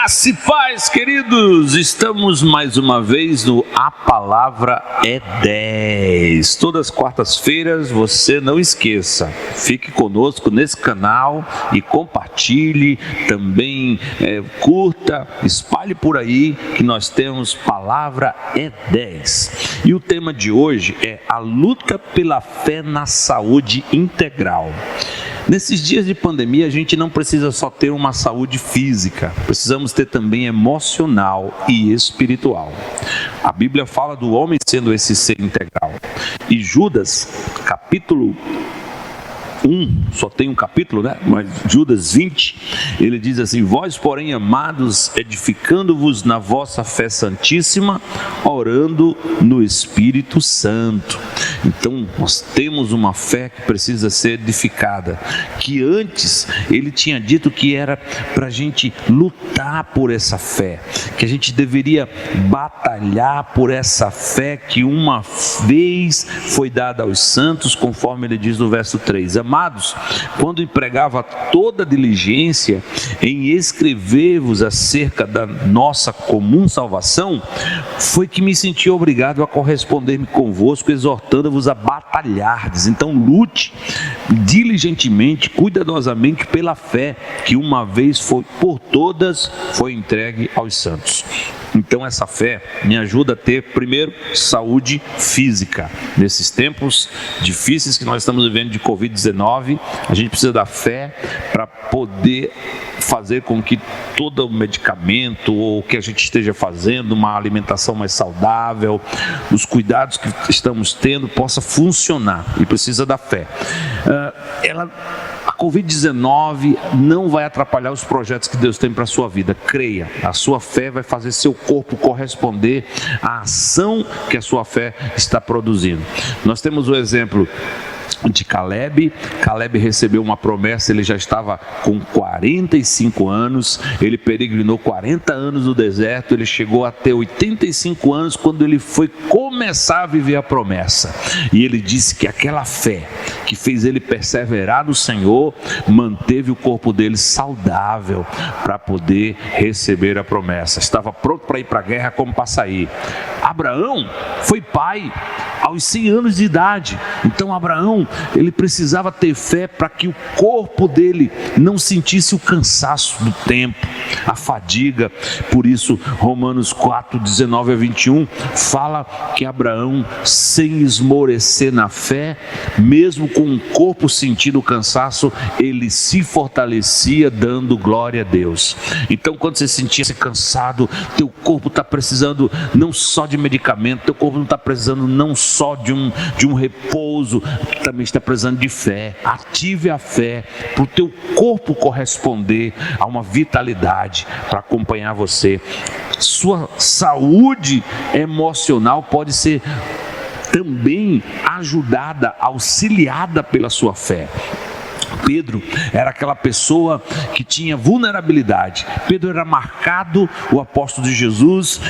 Graça e paz, queridos, estamos mais uma vez no A Palavra é 10. Todas as quartas-feiras, você não esqueça, fique conosco nesse canal e compartilhe, também curta, espalhe por aí que nós temos Palavra é 10. E o tema de hoje é a luta pela fé na saúde integral. Nesses dias de pandemia, a gente não precisa só ter uma saúde física, precisamos ter também emocional e espiritual. A Bíblia fala do homem sendo esse ser integral. E Judas, capítulo 1, só tem um capítulo, né? Mas Judas 20, ele diz assim: vós, porém, amados, edificando-vos na vossa fé santíssima, orando no Espírito Santo. Então, nós temos uma fé que precisa ser edificada, que antes ele tinha dito que era para a gente lutar por essa fé, que a gente deveria batalhar por essa fé que uma vez foi dada aos santos, conforme ele diz no verso 3. Amados, quando empregava toda diligência em escrever-vos acerca da nossa comum salvação, foi que me senti obrigado a corresponder-me convosco, exortando-vos a batalhardes. Então lute diligentemente, cuidadosamente pela fé que uma vez foi por todas foi entregue aos santos. Então essa fé me ajuda a ter, primeiro, saúde física. Nesses tempos difíceis que nós estamos vivendo de Covid-19, a gente precisa da fé para poder fazer com que todo o medicamento ou o que a gente esteja fazendo, uma alimentação mais saudável, os cuidados que estamos tendo possa funcionar, e precisa da fé. A Covid-19 não vai atrapalhar os projetos que Deus tem para a sua vida. Creia, a sua fé vai fazer seu corpo corresponder à ação que a sua fé está produzindo. Nós temos o exemplo de Caleb. Caleb recebeu uma promessa, ele já estava com 45 anos, ele peregrinou 40 anos no deserto, ele chegou a ter 85 anos quando ele foi começar a viver a promessa, e ele disse que aquela fé que fez ele perseverar no Senhor, manteve o corpo dele saudável para poder receber a promessa. Estava pronto para ir para a guerra como para sair. Abraão foi pai aos 100 anos de idade. Então Abraão, ele precisava ter fé para que o corpo dele não sentisse o cansaço do tempo, a fadiga. Por isso Romanos 4, 19 a 21 fala que Abraão, sem esmorecer na fé, mesmo com o corpo sentindo o cansaço, ele se fortalecia dando glória a Deus. Então quando você sentia-se cansado, teu corpo está precisando não só de medicamento, teu corpo não está precisando não só de um repouso, também está precisando de fé. Ative a fé para o teu corpo corresponder a uma vitalidade para acompanhar você. Sua saúde emocional pode ser também ajudada, auxiliada pela sua fé. Pedro era aquela pessoa que tinha vulnerabilidade. Pedro era marcado, o apóstolo de Jesus,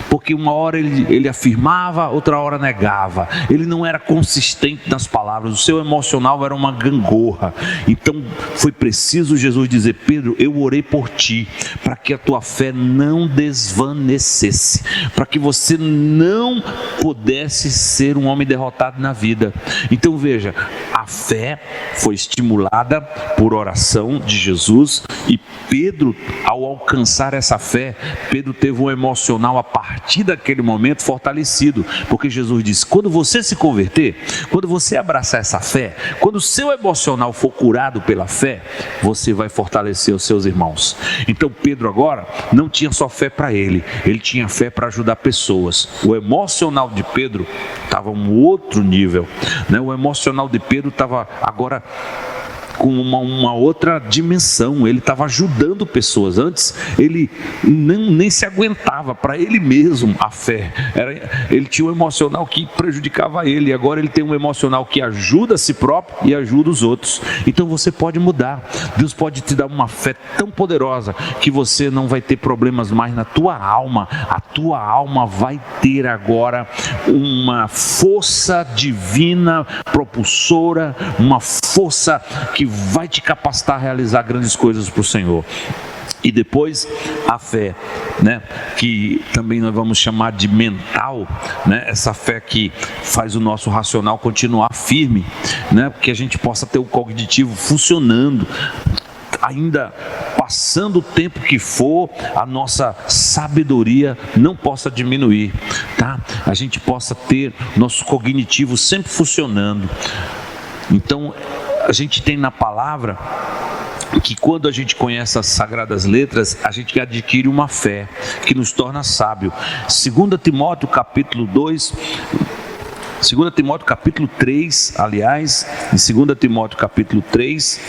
porque uma hora ele afirmava, outra hora negava. Ele não era consistente nas palavras, o seu emocional era uma gangorra. Então foi preciso Jesus dizer: Pedro, eu orei por ti, para que a tua fé não desvanecesse, para que você não pudesse ser um homem derrotado na vida. Então veja, a fé foi estimulada por oração de Jesus, e Pedro, ao alcançar essa fé, Pedro teve um emocional a partir daquele momento fortalecido, porque Jesus disse: quando você se converter, quando você abraçar essa fé, quando o seu emocional for curado pela fé, você vai fortalecer os seus irmãos. Então Pedro agora não tinha só fé para ele tinha fé para ajudar pessoas. O emocional de Pedro estava um outro nível, né? O emocional de Pedro estava agora com uma outra dimensão. Ele estava ajudando pessoas. Antes ele nem se aguentava para ele mesmo. A fé ele tinha um emocional que prejudicava ele, agora ele tem um emocional que ajuda a si próprio e ajuda os outros. Então você pode mudar. Deus pode te dar uma fé tão poderosa que você não vai ter problemas mais na tua alma. A tua alma vai ter agora uma força divina propulsora, uma força que vai te capacitar a realizar grandes coisas para o Senhor. E E depois a fé, né, que também nós vamos chamar de mental, né, essa fé que faz o nosso racional continuar firme, né, que a gente possa ter o cognitivo funcionando, ainda passando o tempo que for, a nossa sabedoria não possa diminuir, tá? A gente possa ter nosso cognitivo sempre funcionando. Então, a gente tem na palavra que quando a gente conhece as Sagradas Letras, a gente adquire uma fé que nos torna sábio. 2 Timóteo capítulo 2, 2 Timóteo capítulo 3, aliás, em 2 Timóteo capítulo 3,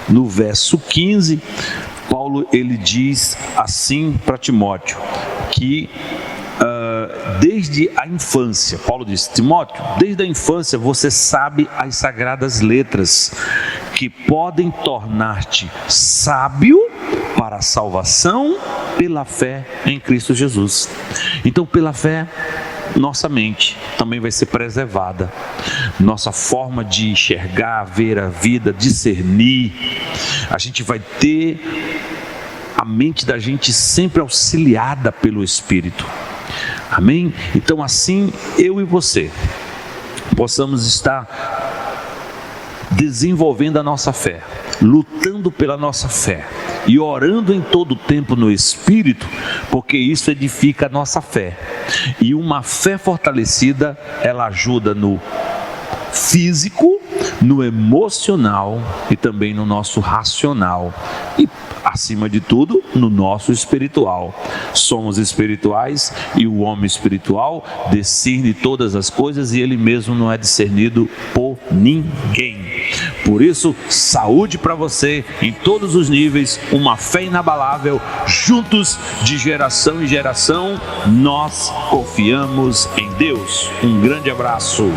no verso 15, Paulo ele diz assim para Timóteo, que desde a infância, Paulo diz: Timóteo, desde a infância você sabe as Sagradas Letras, que podem tornar-te sábio para a salvação pela fé em Cristo Jesus. Então, pela fé, nossa mente também vai ser preservada, nossa forma de enxergar, ver a vida, discernir, a gente vai ter a mente da gente sempre auxiliada pelo Espírito. Amém? Então, assim, eu e você possamos estar desenvolvendo a nossa fé, lutando pela nossa fé e orando em todo o tempo no Espírito, porque isso edifica a nossa fé. E uma fé fortalecida, ela ajuda no físico, no emocional e também no nosso racional. E acima de tudo, no nosso espiritual. Somos espirituais e o homem espiritual discerne todas as coisas e ele mesmo não é discernido por ninguém. Por isso, saúde para você em todos os níveis, uma fé inabalável, juntos de geração em geração, nós confiamos em Deus. Um grande abraço.